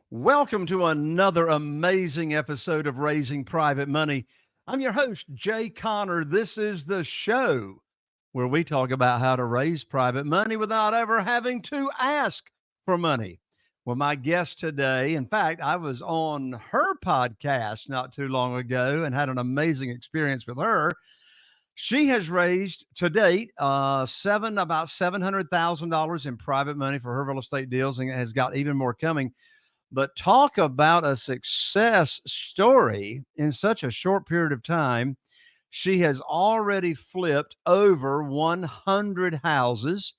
Welcome to another amazing episode of Raising Private Money. I'm your host, Jay Connor. This is the show where we talk about how to raise private money without ever having to ask for money. Well, my guest today, in fact, I was on her podcast not too long ago and had an amazing experience with her. She has raised to date about $700,000 in private money for her real estate deals and has got even more coming. But talk about a success story in such a short period of time. She has already flipped over 100 houses.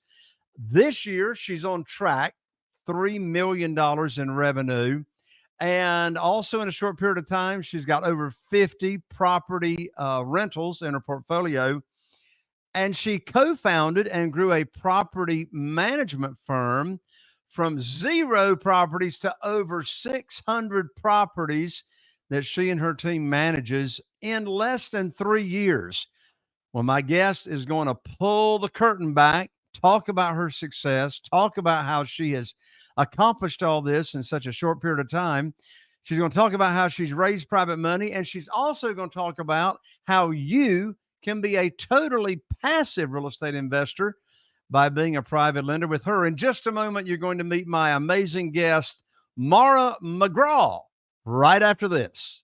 This year, she's on track, $3 million in revenue. And also in a short period of time, she's got over 50 property rentals in her portfolio. And she co founded and grew a property management firm from zero properties to over 600 properties that she and her team manages in less than 3 years. Well, my guest is going to pull the curtain back, talk about her success, talk about how she has accomplished all this in such a short period of time. She's going to talk about how she's raised private money, and she's also going to talk about how you can be a totally passive real estate investor by being a private lender with her. In just a moment, you're going to meet my amazing guest, Maura McGraw, right after this.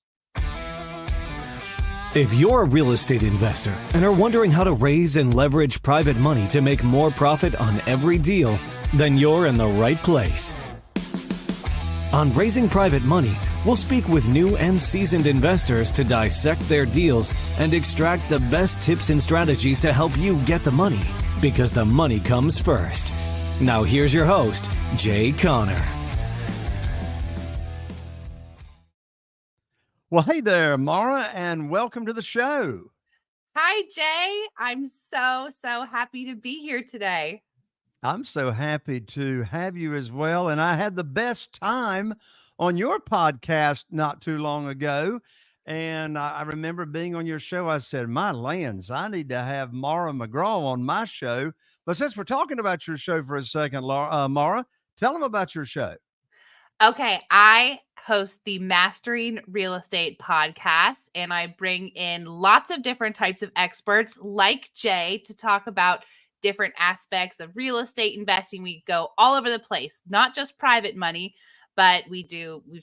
If you're a real estate investor and are wondering how to raise and leverage private money to make more profit on every deal, then you're in the right place. On Raising Private Money, we'll speak with new and seasoned investors to dissect their deals and extract the best tips and strategies to help you get the money, because the money comes first. Now here's your host, Jay Connor. Well, hey there, Maura, and welcome to the show. Hi, Jay. I'm so happy to be here today. I'm so happy to have you as well. And I had the best time on your podcast not too long ago. And I remember being on your show. I said, my lands, I need to have Maura McGraw on my show. But since we're talking about your show for a second, Maura, tell them about your show. Okay, I host the Mastering Real Estate podcast, and I bring in lots of different types of experts like Jay to talk about different aspects of real estate investing. We go all over the place, not just private money, but we've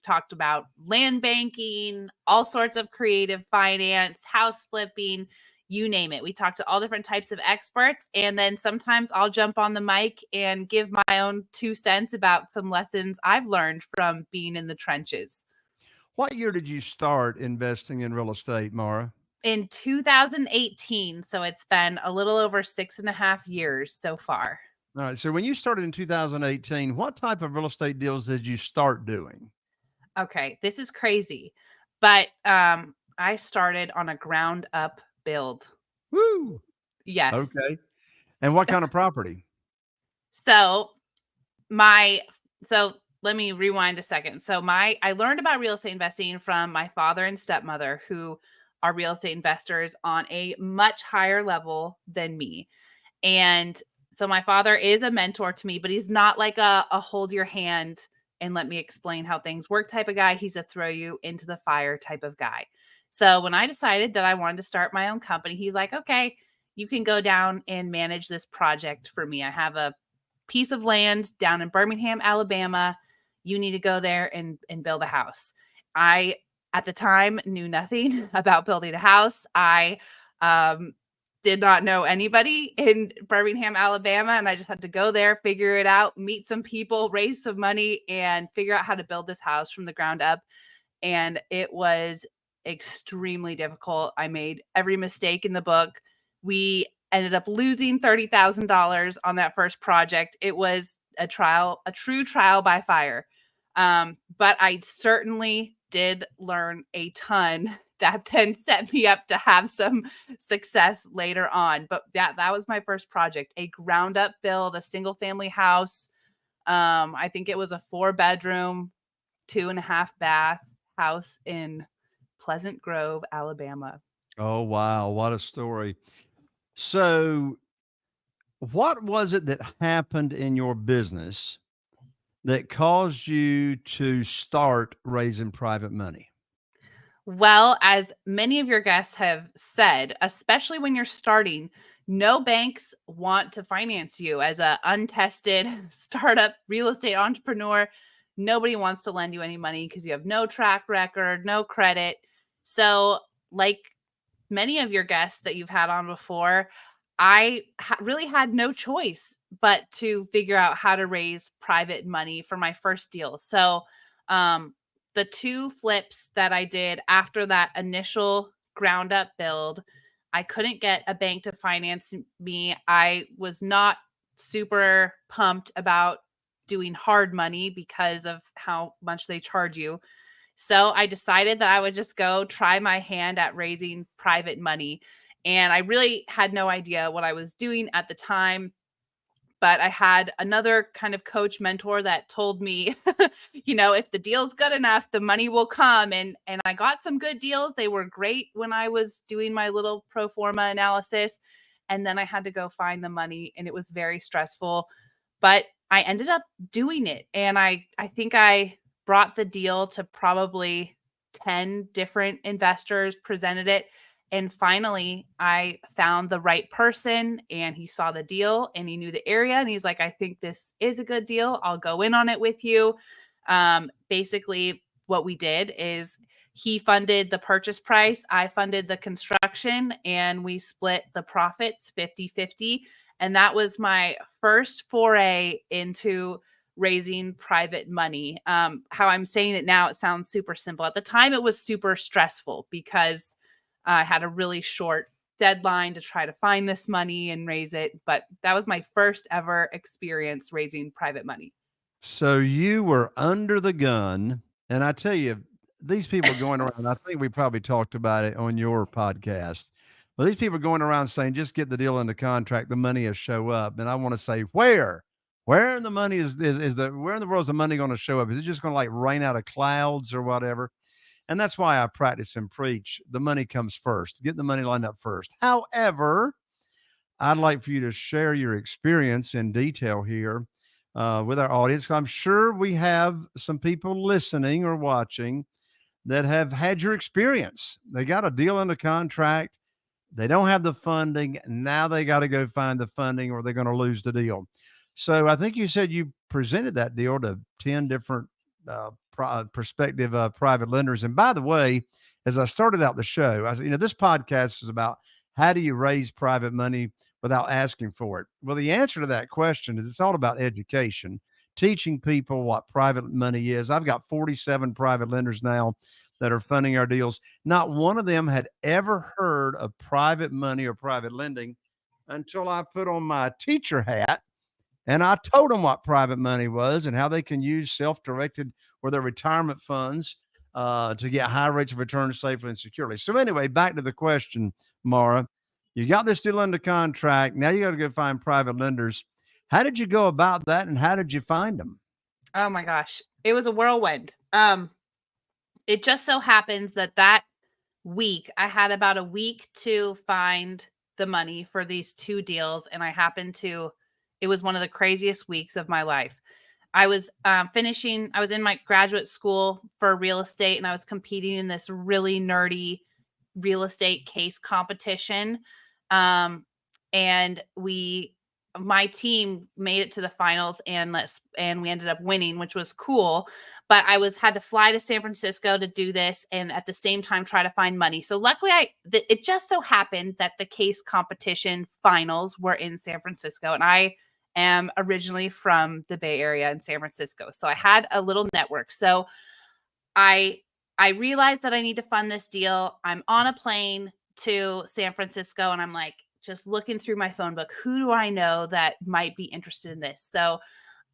talked about land banking, all sorts of creative finance, house flipping, you name it. We talk to all different types of experts, and then sometimes I'll jump on the mic and give my own 2 cents about some lessons I've learned from being in the trenches. What year did you start investing in real estate, Maura? In 2018, so it's been a little over 6.5 years so far. All right. So when you started in 2018, what type of real estate deals did you start doing? Okay, this is crazy, but I started on a ground up build. Woo! Yes. Okay. And what kind of property? So let me rewind a second. I learned about real estate investing from my father and stepmother, who are real estate investors on a much higher level than me. And so my father is a mentor to me, but he's not like a hold your hand and let me explain how things work type of guy. He's a throw you into the fire type of guy. So when I decided that I wanted to start my own company, he's like, okay, you can go down and manage this project for me. I have a piece of land down in Birmingham, Alabama. You need to go there and build a house. I, at the time, knew nothing about building a house. I did not know anybody in Birmingham, Alabama, and I just had to go there, figure it out, meet some people, raise some money, and figure out how to build this house from the ground up. And it was extremely difficult. I made every mistake in the book. We ended up losing $30,000 on that first project. It was a true trial by fire. But I certainly did learn a ton that then set me up to have some success later on. But that was my first project, a ground up build, a single family house. I think it was a 4-bedroom, 2.5 bath house in Pleasant Grove, Alabama. Oh, wow. What a story. So, what was it that happened in your business that caused you to start raising private money? Well, as many of your guests have said, especially when you're starting, no banks want to finance you as a untested startup real estate entrepreneur. Nobody wants to lend you any money because you have no track record, no credit. So, like many of your guests that you've had on before, I really had no choice but to figure out how to raise private money for my first deal. So, um, the two flips that I did after that initial ground up build, I couldn't get a bank to finance me. I was not super pumped about doing hard money because of how much they charge you. So I decided that I would just go try my hand at raising private money. And I really had no idea what I was doing at the time. But I had another kind of coach mentor that told me, if the deal's good enough, the money will come. And I got some good deals. They were great when I was doing my little pro forma analysis. And then I had to go find the money, and it was very stressful. But I ended up doing it. And I think I brought the deal to probably 10 different investors, presented it. And finally, I found the right person, and he saw the deal and he knew the area. And he's like, I think this is a good deal. I'll go in on it with you. Basically, what we did is he funded the purchase price, I funded the construction, and we split the profits 50-50. And that was my first foray into raising private money. How I'm saying it now, it sounds super simple. At the time, it was super stressful because I had a really short deadline to try to find this money and raise it. But that was my first ever experience raising private money. So you were under the gun, and I tell you, these people going around, I think we probably talked about it on your podcast. Well, these people going around saying, just get the deal under contract, the money will show up. And I want to say, where? Where in the money where in the world is the money going to show up? Is it just going to like rain out of clouds or whatever? And that's why I practice and preach. The money comes first. Get the money lined up first. However, I'd like for you to share your experience in detail here with our audience. I'm sure we have some people listening or watching that have had your experience. They got a deal under contract. They don't have the funding. Now they got to go find the funding or they're going to lose the deal. So I think you said you presented that deal to 10 different prospective private lenders. And by the way, as I started out the show, I said, this podcast is about how do you raise private money without asking for it? Well, the answer to that question is it's all about education, teaching people what private money is. I've got 47 private lenders now that are funding our deals. Not one of them had ever heard of private money or private lending until I put on my teacher hat and I told them what private money was and how they can use self-directed or their retirement funds to get high rates of return safely and securely. So anyway, back to the question, Maura. You got this deal under contract. Now you got to go find private lenders. How did you go about that, and how did you find them? Oh my gosh, it was a whirlwind. It just so happens that week I had about a week to find the money for these two deals, and it was one of the craziest weeks of my life. I was I was in my graduate school for real estate, and I was competing in this really nerdy real estate case competition. And my team made it to the finals, and we ended up winning, which was cool. But I had to fly to San Francisco to do this, and at the same time try to find money. So luckily, it just so happened that the case competition finals were in San Francisco, and I am originally from the Bay Area in San Francisco, so I had a little network. So I realized that I need to fund this deal. I'm on a plane to San Francisco, and I'm like just looking through my phone book. Who do I know that might be interested in this? So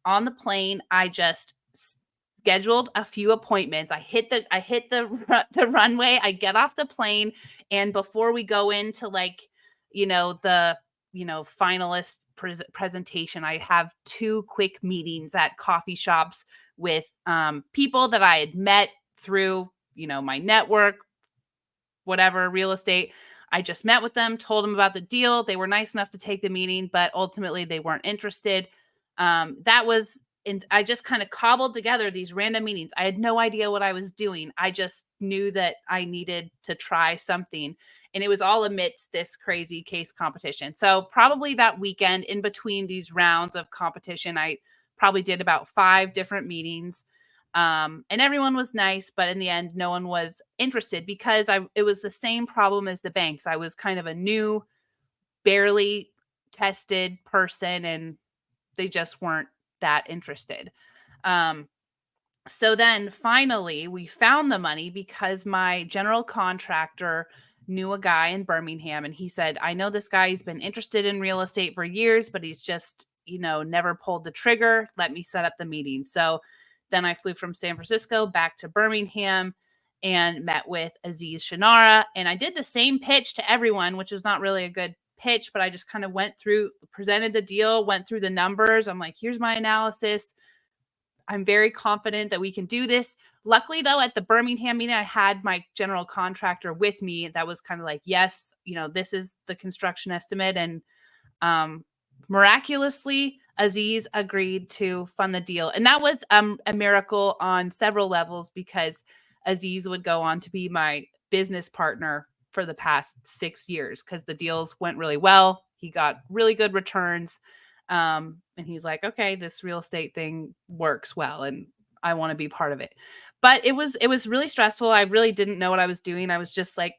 on the plane, I just scheduled a few appointments. I hit the runway. I get off the plane, and before we go into the finalist presentation, I have two quick meetings at coffee shops with people that I had met through my network, whatever, real estate. I just met with them, told them about the deal. They were nice enough to take the meeting, but ultimately they weren't interested. That was and I just kind of cobbled together these random meetings. I had no idea what I was doing. I just knew that I needed to try something. And it was all amidst this crazy case competition. So probably that weekend in between these rounds of competition, I probably did about 5 different meetings. And everyone was nice, but in the end, no one was interested because it was the same problem as the banks. I was kind of a new, barely tested person, and they just weren't that interested. So then finally we found the money because my general contractor knew a guy in Birmingham, and he said, I know this guy, he's been interested in real estate for years, but he's just, never pulled the trigger. Let me set up the meeting. So then I flew from San Francisco back to Birmingham and met with Aziz Shanara. And I did the same pitch to everyone, which is not really a good pitch, but I just kind of presented the deal, went through the numbers. I'm like, here's my analysis. I'm very confident that we can do this. Luckily, though, at the Birmingham meeting, I had my general contractor with me. That was kind of like, yes, this is the construction estimate. And miraculously, Aziz agreed to fund the deal. And that was a miracle on several levels because Aziz would go on to be my business partner for the past 6 years because the deals went really well. He got really good returns. And he's like, okay, this real estate thing works well and I want to be part of it. But it was really stressful. I really didn't know what I was doing. I was just like,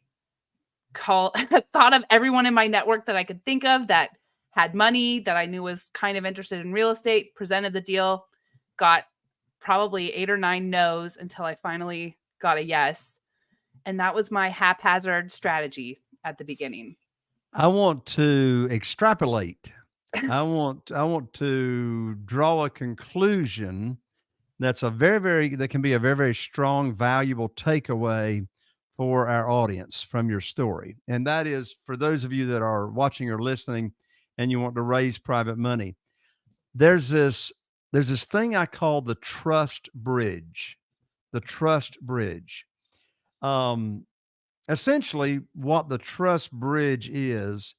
thought of everyone in my network that I could think of that had money that I knew was kind of interested in real estate, presented the deal, got probably 8 or 9 no's until I finally got a yes. And that was my haphazard strategy at the beginning. I want to extrapolate. I want to draw a conclusion that's that can be a very, very strong, valuable takeaway for our audience from your story. And that is for those of you that are watching or listening and you want to raise private money. There's this thing I call the trust bridge. The trust bridge. Essentially what the trust bridge is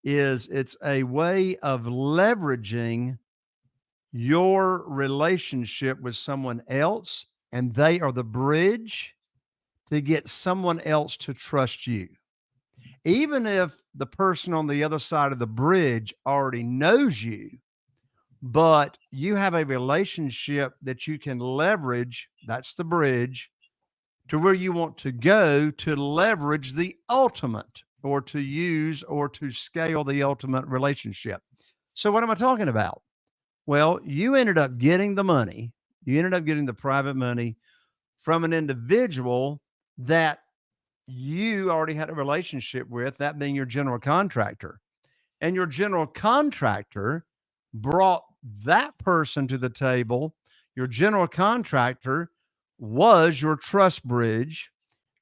it's a way of leveraging your relationship with someone else, and they are the bridge to get someone else to trust you. Even if the person on the other side of the bridge already knows you, but you have a relationship that you can leverage, that's the bridge, to where you want to go to leverage the ultimate or to use or to scale the ultimate relationship. So what am I talking about? Well, you ended up getting the money. You ended up getting the private money from an individual that you already had a relationship with, that being your general contractor. And your general contractor brought that person to the table. Your general contractor was your trust bridge.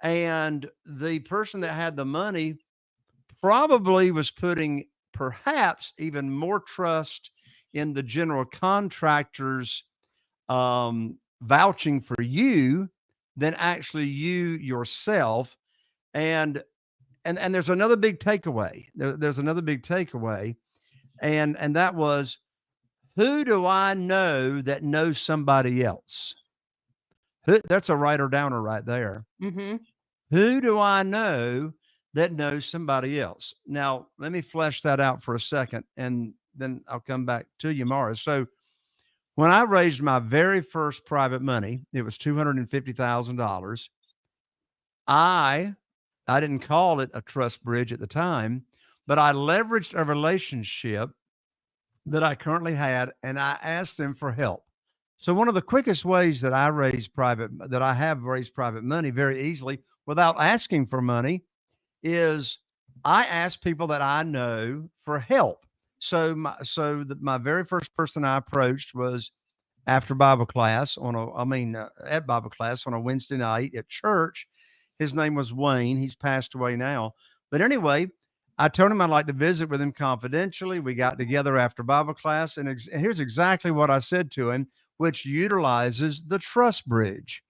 And the person that had the money probably was putting perhaps even more trust in the general contractor's vouching for you than actually you yourself. And there's another big takeaway. There's another big takeaway. And that was, who do I know that knows somebody else? That's a writer downer right there. Mm-hmm. Who do I know that knows somebody else? Now, let me flesh that out for a second, and then I'll come back to you, Maura. So when I raised my very first private money, it was $250,000. I didn't call it a trust bridge at the time, but I leveraged a relationship that I currently had, and I asked them for help. So one of the quickest ways that I have raised private money very easily without asking for money is I ask people that I know for help. So my very first person I approached was after Bible class at Bible class on a Wednesday night at church. His name was Wayne. He's passed away now. But anyway, I told him I'd like to visit with him confidentially. We got together after Bible class, and here's exactly what I said to him, which utilizes the trust bridge.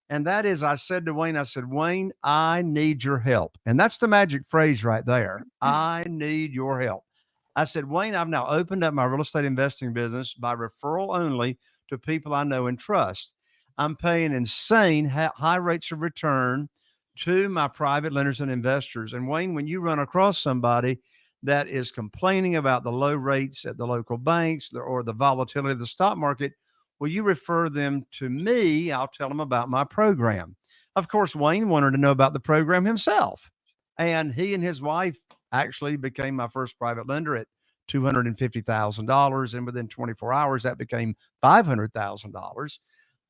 And that is, I said to Wayne, Wayne, I need your help. And that's the magic phrase right there. I need your help. I said, Wayne, I've now opened up my real estate investing business by referral only to people I know and trust. I'm paying insane high rates of return to my private lenders and investors. And Wayne, when you run across somebody that is complaining about the low rates at the local banks or the volatility of the stock market, will you refer them to me? I'll tell them about my program. Of course, Wayne wanted to know about the program himself. And he and his wife actually became my first private lender at $250,000. And within 24 hours, that became $500,000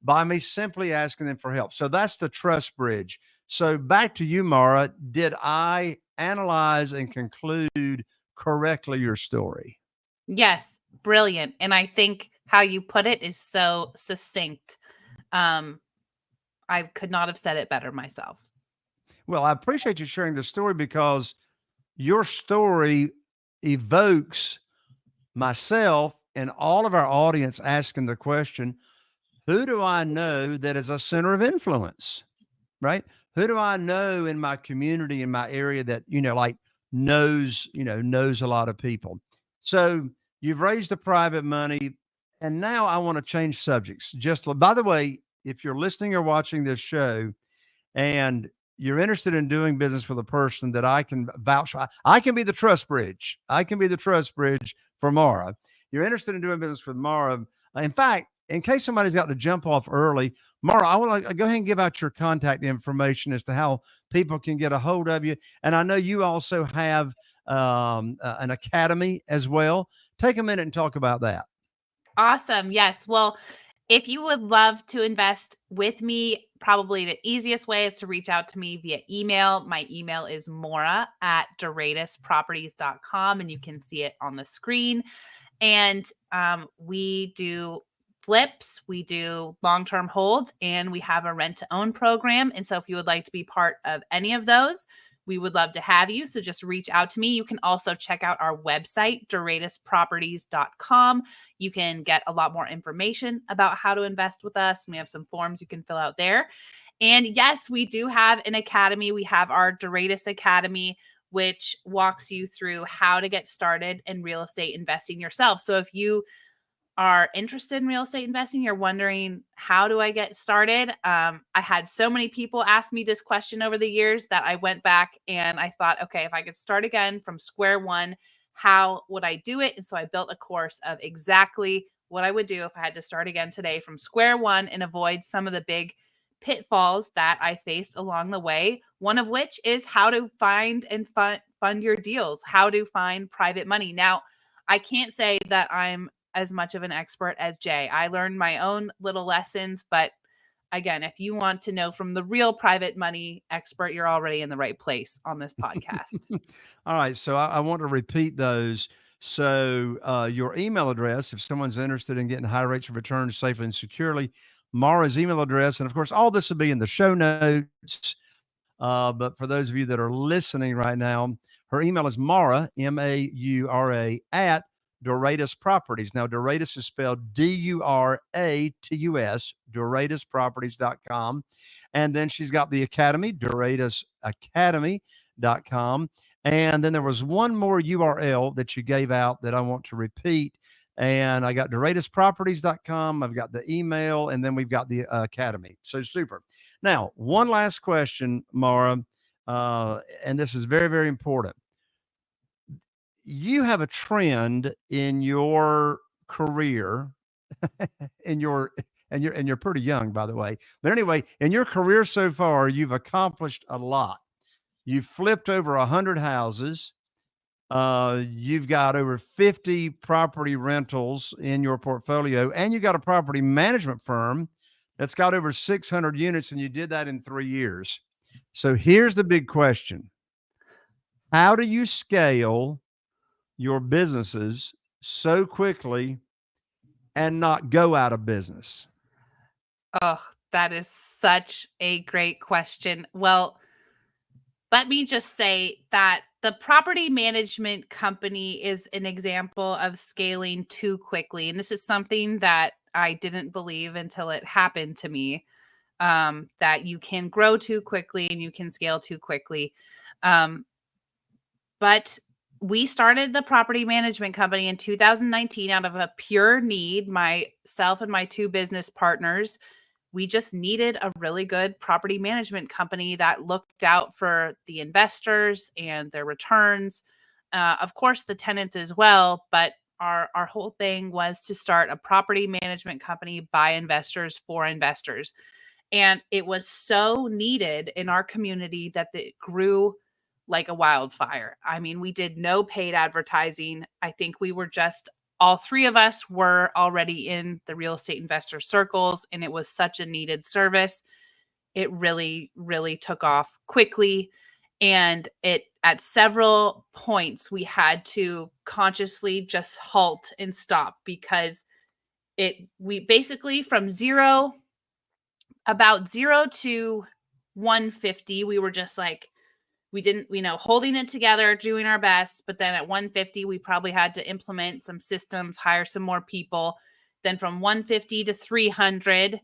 by me simply asking them for help. So that's the trust bridge. So back to you, Maura. Did I analyze and conclude correctly your story? Yes, brilliant. And I think how you put it is so succinct. I could not have said it better myself. Well, I appreciate you sharing the story because your story evokes myself and all of our audience asking the question, who do I know that is a center of influence, right? Who do I know in my community, in my area that, like knows a lot of people? So you've raised the private money and now I want to change subjects. By the way, if you're listening or watching this show and you're interested in doing business with a person that I can vouch for, I can be the trust bridge. I can be the trust bridge for Maura. You're interested in doing business with Maura. In fact, in case somebody's got to jump off early, Maura, I want to go ahead and give out your contact information as to how people can get a hold of you. And I know you also have an academy as well. Take a minute and talk about that. Awesome. Yes. Well, if you would love to invest with me, probably the easiest way is to reach out to me via email. My email is maura@duratusproperties.com, and you can see it on the screen. And we do flips, we do long-term holds, and we have a rent-to-own program. And so if you would like to be part of any of those, we would love to have you. So just reach out to me. You can also check out our website, duratusproperties.com. You can get a lot more information about how to invest with us. We have some forms you can fill out there. And yes, we do have an academy. We have our Duratus Academy, which walks you through how to get started in real estate investing yourself. So if you are interested in real estate investing, you're wondering, how do I get started? I had so many people ask me this question over the years that I went back and I thought, okay, if I could start again from square one, how would I do it? And so I built a course of exactly what I would do if I had to start again today from square one and avoid some of the big pitfalls that I faced along the way. One of which is how to find and fund your deals, how to find private money. Now, I can't say that I'm as much of an expert as Jay. I learned my own little lessons, but again, if you want to know from the real private money expert, you're already in the right place on this podcast. All right. So I want to repeat those. So your email address, if someone's interested in getting high rates of return safely and securely, Maura's email address. And of course, all this will be in the show notes. But for those of you that are listening right now, her email is Maura, Maura, at Duratus Properties. Now, Duratus is spelled Duratus, duratusproperties.com. And then she's got the Academy, duratusacademy.com. And then there was one more URL that you gave out that I want to repeat. And I got duratusproperties.com. I've got the email, and then we've got the Academy. So super. Now, one last question, Maura, and this is very, very important. You have a trend in your career, and you're pretty young, by the way. But anyway, in your career so far, you've accomplished a lot. You've flipped over 100 houses. You've got over 50 property rentals in your portfolio, and you got a property management firm that's got over 600 units, and you did that in 3 years. So here's the big question. How do you scale your businesses so quickly and not go out of business? Oh, that is such a great question. Well, let me just say that the property management company is an example of scaling too quickly. And this is something that I didn't believe until it happened to me, that you can grow too quickly and you can scale too quickly. But we started the property management company in 2019 out of a pure need. Myself and my two business partners, we just needed a really good property management company that looked out for the investors and their returns. Of course, the tenants as well, but our whole thing was to start a property management company by investors for investors. And it was so needed in our community that it grew like a wildfire. I mean, we did no paid advertising. I think we were just, all three of us were already in the real estate investor circles, and it was such a needed service. It really, really took off quickly. And at several points, we had to consciously just halt and stop because we basically from about 0 to 150, we were just like, we didn't, holding it together, doing our best. But then at 150, we probably had to implement some systems, hire some more people. Then from 150 to 300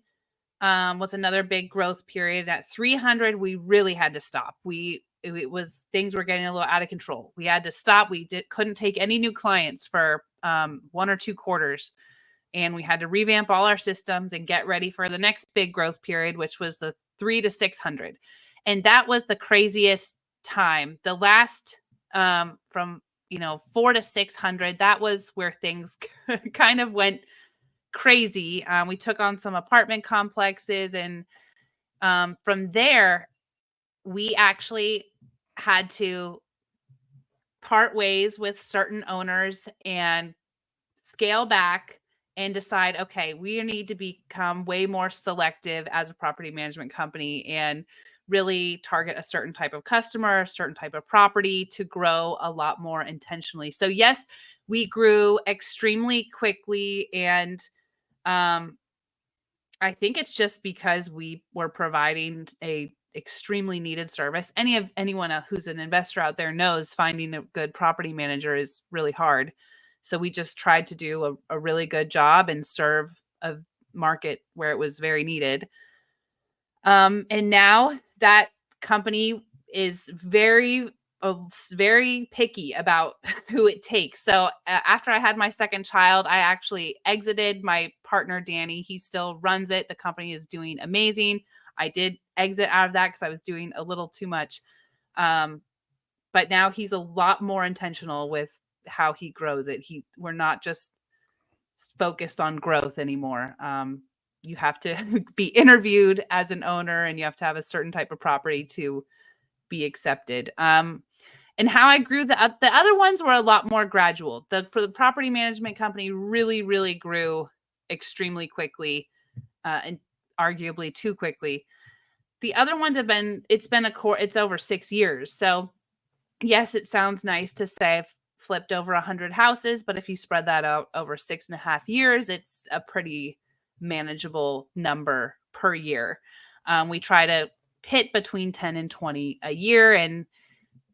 was another big growth period. At 300, we really had to stop. Things were getting a little out of control. We had to stop. Couldn't take any new clients for 1 or 2 quarters. And we had to revamp all our systems and get ready for the next big growth period, which was the 300 to 600. And that was the craziest time. The last from 4 to 600, that was where things kind of went crazy. We took on some apartment complexes, and from there, we actually had to part ways with certain owners and scale back and decide, okay, we need to become way more selective as a property management company and really target a certain type of customer, a certain type of property to grow a lot more intentionally. So yes, we grew extremely quickly. And I think it's just because we were providing a extremely needed service. Anyone who's an investor out there knows finding a good property manager is really hard. So we just tried to do a really good job and serve a market where it was very needed. And now that company is very picky about who it takes. So after I had my second child, I actually exited. My partner, Danny, he still runs it. The company is doing amazing. I did exit out of that because I was doing a little too much. But now he's a lot more intentional with how he grows it. We're not just focused on growth anymore. You have to be interviewed as an owner, and you have to have a certain type of property to be accepted. And how I grew the other ones were a lot more gradual. The property management company really, really grew extremely quickly, and arguably too quickly. The other ones it's over 6 years. So yes, it sounds nice to say I've flipped over 100 houses, but if you spread that out over 6.5 years, it's a pretty manageable number per year. We try to hit between 10 and 20 a year. And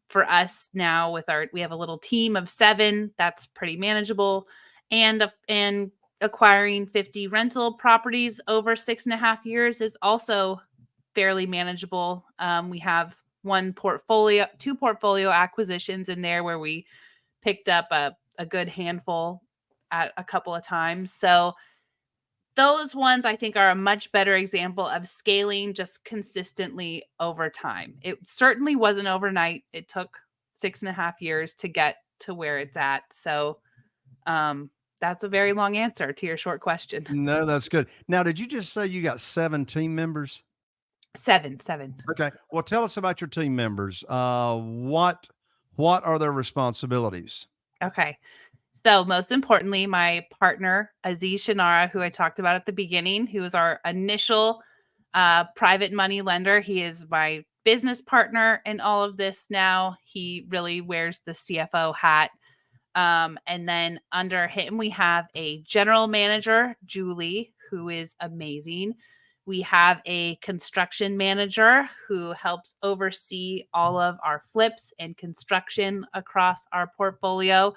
for us now we have a little team of 7, that's pretty manageable. And acquiring 50 rental properties over 6.5 years is also fairly manageable. We have two portfolio acquisitions in there where we picked up a good handful at a couple of times. So those ones I think are a much better example of scaling just consistently over time. It certainly wasn't overnight. It took 6.5 years to get to where it's at. So that's a very long answer to your short question. No, that's good. Now, did you just say you got 7 team members? 7. Okay. Well, tell us about your team members. What are their responsibilities? Okay. So most importantly, my partner, Aziz Shanara, who I talked about at the beginning, who is our initial private money lender. He is my business partner in all of this now. He really wears the CFO hat. And then under him, we have a general manager, Julie, who is amazing. We have a construction manager who helps oversee all of our flips and construction across our portfolio.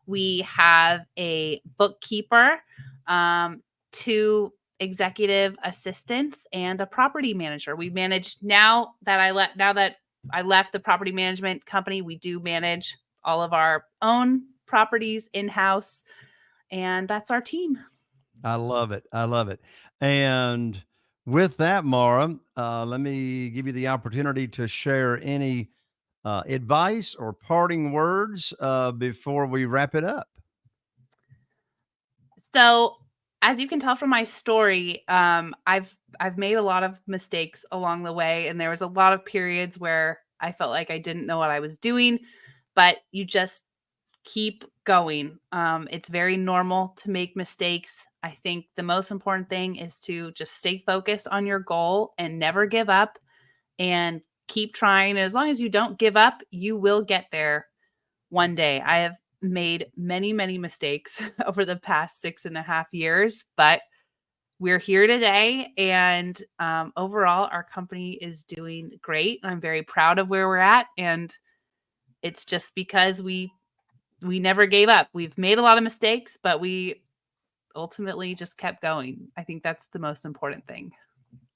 We have a bookkeeper, 2 executive assistants, and a property manager. We manage now that I left the property management company, we do manage all of our own properties in-house. And that's our team. I love it. I love it. And with that, Maura, let me give you the opportunity to share any advice or parting words before we wrap it up. So, as you can tell from my story, I've made a lot of mistakes along the way, and there was a lot of periods where I felt like I didn't know what I was doing, but you just keep going. It's very normal to make mistakes. I think the most important thing is to just stay focused on your goal and never give up and keep trying. And as long as you don't give up, you will get there one day. I have made many, many mistakes over the past 6.5 years, but we're here today. And overall, our company is doing great. I'm very proud of where we're at. And it's just because we never gave up. We've made a lot of mistakes, but we ultimately just kept going. I think that's the most important thing.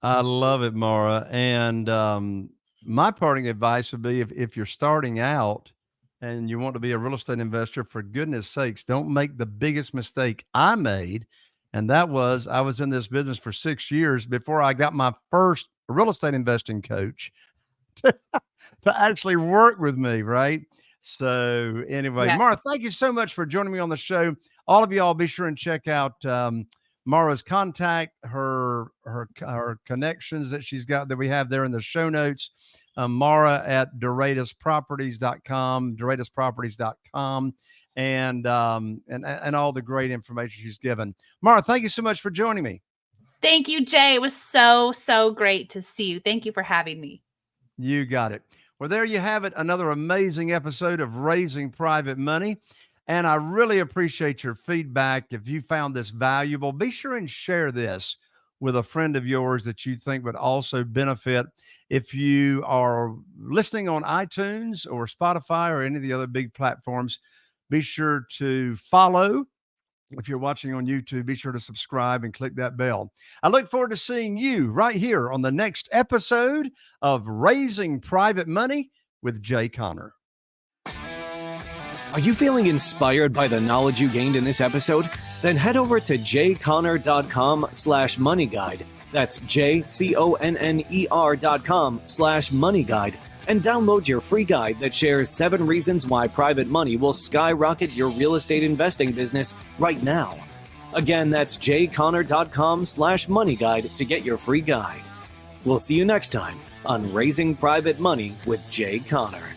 I love it, Maura. And my parting advice would be if you're starting out and you want to be a real estate investor, for goodness sakes, don't make the biggest mistake I made. And that was, I was in this business for 6 years before I got my first real estate investing coach to actually work with me, right? So anyway, Yeah. Maura, thank you so much for joining me on the show. All of y'all be sure and check out Maura's contact, her connections that she's got that we have there in the show notes. Maura at duratusproperties.com, and all the great information she's given. Maura, thank you so much for joining me. Thank you, Jay. It was so, so great to see you. Thank you for having me. You got it. Well, there you have it. Another amazing episode of Raising Private Money. And I really appreciate your feedback. If you found this valuable, be sure and share this with a friend of yours that you think would also benefit. If you are listening on iTunes or Spotify or any of the other big platforms, be sure to follow. If you're watching on YouTube, be sure to subscribe and click that bell. I look forward to seeing you right here on the next episode of Raising Private Money with Jay Connor. Are you feeling inspired by the knowledge you gained in this episode? Then head over to jconnor.com/moneyguide. That's jconner.com/moneyguide and download your free guide that shares 7 reasons why private money will skyrocket your real estate investing business right now. Again, that's jconnor.com/moneyguide to get your free guide. We'll see you next time on Raising Private Money with Jay Connor.